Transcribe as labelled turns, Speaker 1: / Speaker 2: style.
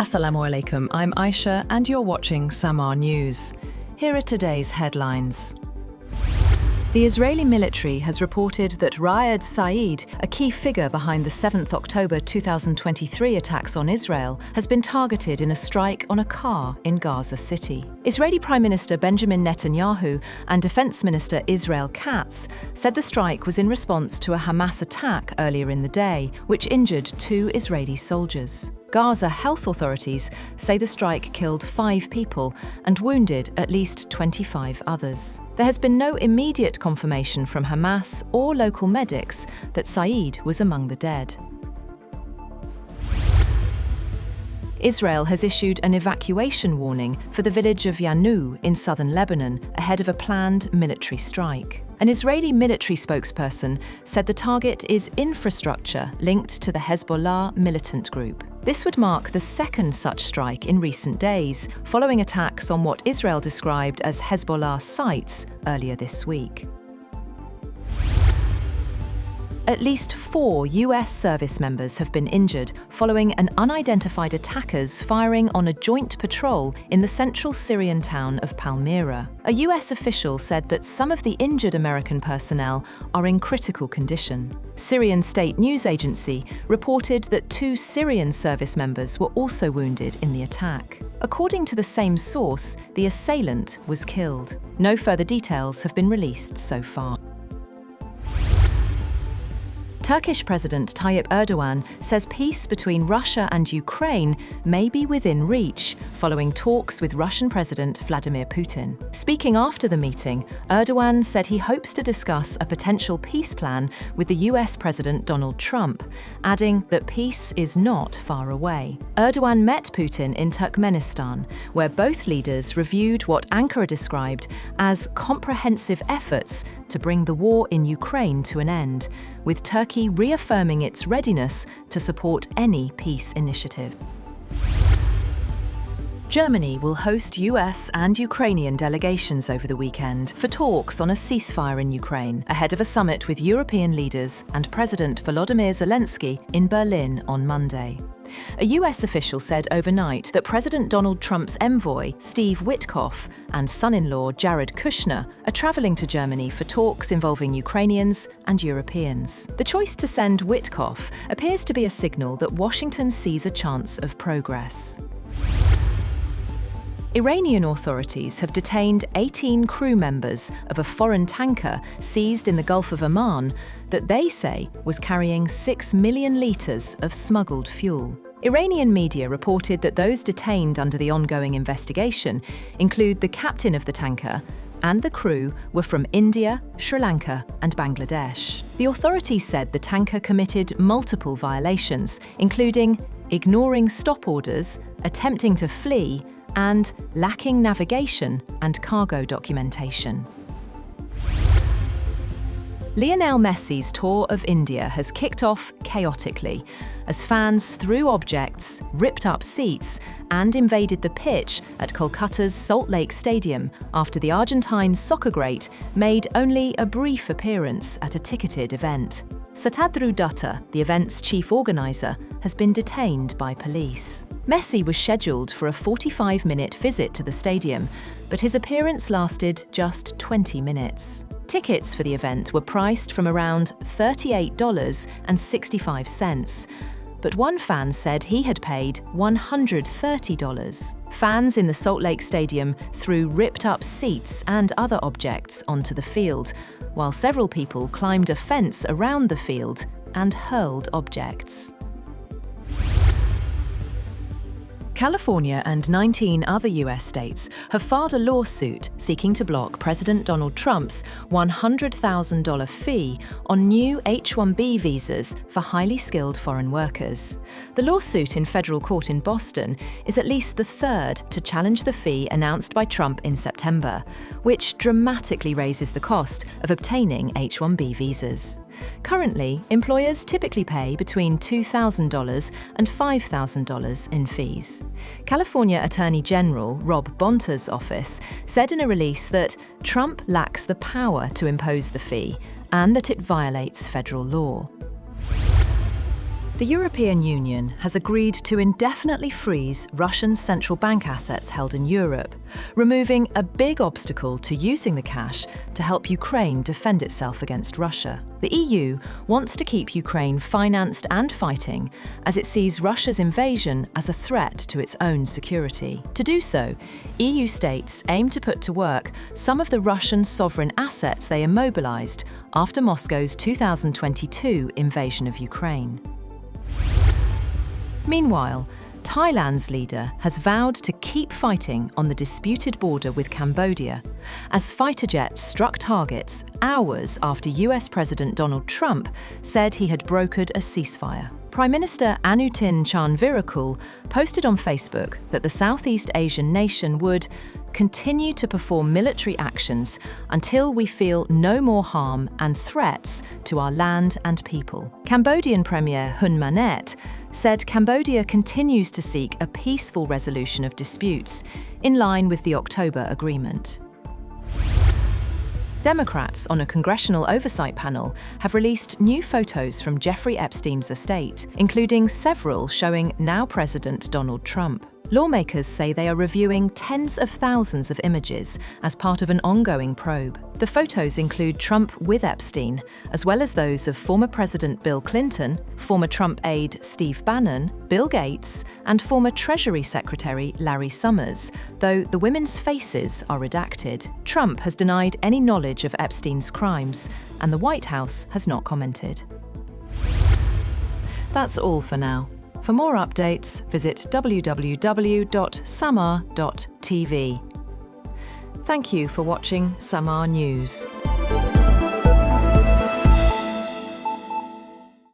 Speaker 1: Assalamu alaikum, I'm Aisha and you're watching Samar News. Here are today's headlines. The Israeli military has reported that Raed Saeed, a key figure behind the 7th October 2023 attacks on Israel, has been targeted in a strike on a car in Gaza City. Israeli Prime Minister Benjamin Netanyahu and Defense Minister Israel Katz said the strike was in response to a Hamas attack earlier in the day, which injured 2 Israeli soldiers. Gaza health authorities say the strike killed 5 people and wounded at least 25 others. There has been no immediate confirmation from Hamas or local medics that Saeed was among the dead. Israel has issued an evacuation warning for the village of Yanu in southern Lebanon ahead of a planned military strike. An Israeli military spokesperson said the target is infrastructure linked to the Hezbollah militant group. This would mark the second such strike in recent days, following attacks on what Israel described as Hezbollah sites earlier this week. At least 4 US service members have been injured following an unidentified attackers firing on a joint patrol in the central Syrian town of Palmyra. A US official said that some of the injured American personnel are in critical condition. Syrian state news agency reported that 2 Syrian service members were also wounded in the attack. According to the same source, the assailant was killed. No further details have been released so far. Turkish President Tayyip Erdogan says peace between Russia and Ukraine may be within reach, following talks with Russian President Vladimir Putin. Speaking after the meeting, Erdogan said he hopes to discuss a potential peace plan with the US President Donald Trump, adding that peace is not far away. Erdogan met Putin in Turkmenistan, where both leaders reviewed what Ankara described as comprehensive efforts to bring the war in Ukraine to an end, with Turkey reaffirming its readiness to support any peace initiative. Germany will host US and Ukrainian delegations over the weekend for talks on a ceasefire in Ukraine, ahead of a summit with European leaders and President Volodymyr Zelensky in Berlin on Monday. A US official said overnight that President Donald Trump's envoy, Steve Witkoff, and son-in-law Jared Kushner are travelling to Germany for talks involving Ukrainians and Europeans. The choice to send Witkoff appears to be a signal that Washington sees a chance of progress. Iranian authorities have detained 18 crew members of a foreign tanker seized in the Gulf of Oman that they say was carrying 6 million litres of smuggled fuel. Iranian media reported that those detained under the ongoing investigation include the captain of the tanker, and the crew were from India, Sri Lanka and Bangladesh. The authorities said the tanker committed multiple violations, including ignoring stop orders, attempting to flee, and lacking navigation and cargo documentation. Lionel Messi's tour of India has kicked off chaotically as fans threw objects, ripped up seats, and invaded the pitch at Kolkata's Salt Lake Stadium after the Argentine soccer great made only a brief appearance at a ticketed event. Satadru Dutta, the event's chief organiser, has been detained by police. Messi was scheduled for a 45-minute visit to the stadium, but his appearance lasted just 20 minutes. Tickets for the event were priced from around $38.65, but one fan said he had paid $130. Fans in the Salt Lake Stadium threw ripped-up seats and other objects onto the field, while several people climbed a fence around the field and hurled objects. California and 19 other US states have filed a lawsuit seeking to block President Donald Trump's $100,000 fee on new H-1B visas for highly skilled foreign workers. The lawsuit in federal court in Boston is at least the third to challenge the fee announced by Trump in September, which dramatically raises the cost of obtaining H-1B visas. Currently, employers typically pay between $2,000 and $5,000 in fees. California Attorney General Rob Bonta's office said in a release that Trump lacks the power to impose the fee and that it violates federal law. The European Union has agreed to indefinitely freeze Russian central bank assets held in Europe, removing a big obstacle to using the cash to help Ukraine defend itself against Russia. The EU wants to keep Ukraine financed and fighting, as it sees Russia's invasion as a threat to its own security. To do so, EU states aim to put to work some of the Russian sovereign assets they immobilized after Moscow's 2022 invasion of Ukraine. Meanwhile, Thailand's leader has vowed to keep fighting on the disputed border with Cambodia, as fighter jets struck targets hours after US President Donald Trump said he had brokered a ceasefire. Prime Minister Anutin Charnvirakul posted on Facebook that the Southeast Asian nation would continue to perform military actions until we feel no more harm and threats to our land and people. Cambodian Premier Hun Manet said Cambodia continues to seek a peaceful resolution of disputes in line with the October agreement. Democrats on a congressional oversight panel have released new photos from Jeffrey Epstein's estate, including several showing now President Donald Trump. Lawmakers say they are reviewing tens of thousands of images as part of an ongoing probe. The photos include Trump with Epstein, as well as those of former President Bill Clinton, former Trump aide Steve Bannon, Bill Gates, and former Treasury Secretary Larry Summers, though the women's faces are redacted. Trump has denied any knowledge of Epstein's crimes, and the White House has not commented. That's all for now. For more updates, visit www.samar.tv. Thank you for watching Samar News.